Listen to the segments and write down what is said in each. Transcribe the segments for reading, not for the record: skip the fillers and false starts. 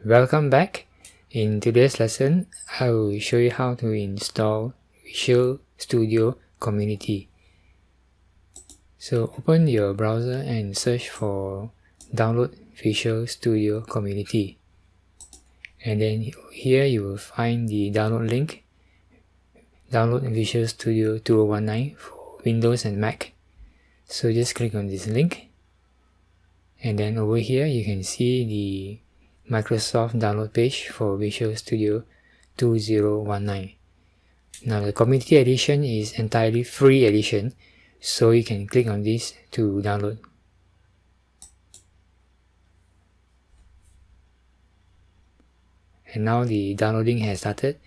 Welcome back. In today's lesson, I will show you how to install Visual Studio Community. So open your browser and search for download Visual Studio Community. And then here you will find the download link. Download Visual Studio 2019 for Windows and Mac. So just click on this link. And then over here you can see the Microsoft download page for Visual Studio 2019. Now the community edition is entirely free edition, so you can click on this to download. And now the downloading has started.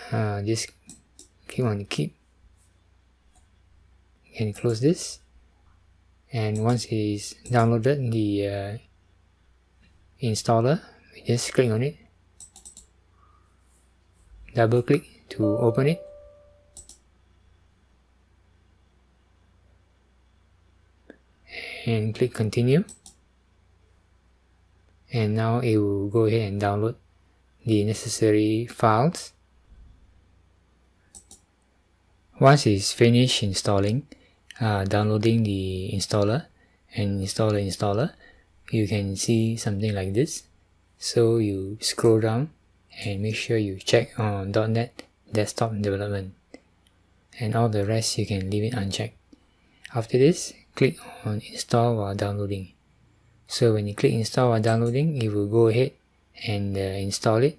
Just click on keep. You can close this. And once it is downloaded, the installer, we just click on it, double click to open it, and click continue, and now it will go ahead and download the necessary files. Once it's finished installing, downloading the installer and install the installer, you can see something like this. So you scroll down and make sure you check on .NET Desktop Development, and all the rest you can leave it unchecked. After this, click on install while downloading. So when you click install while downloading, it will go ahead and install it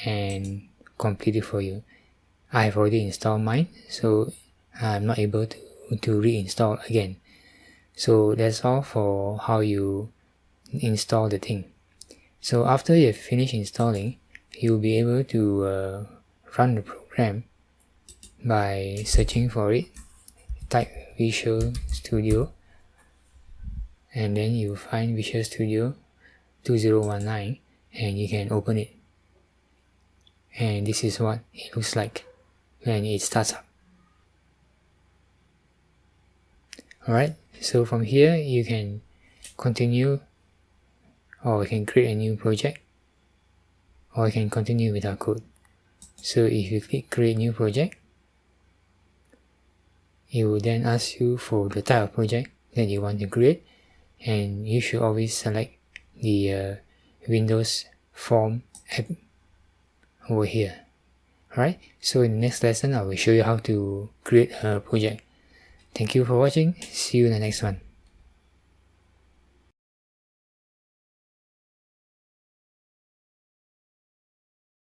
and complete it for you. I have already installed mine, so I'm not able to reinstall again. So that's all for how you install the thing. So after you have finished installing, you'll be able to run the program by searching for it. Type Visual Studio, and then you find Visual Studio 2019, and you can open it. And this is what it looks like when it starts up. Alright, so from here you can continue, or you can create a new project, or you can continue with our code. So if you click create new project, it will then ask you for the type of project that you want to create, and you should always select the Windows Form app over here. Alright, so in the next lesson I will show you how to create a project. Thank you for watching. See you in the next one.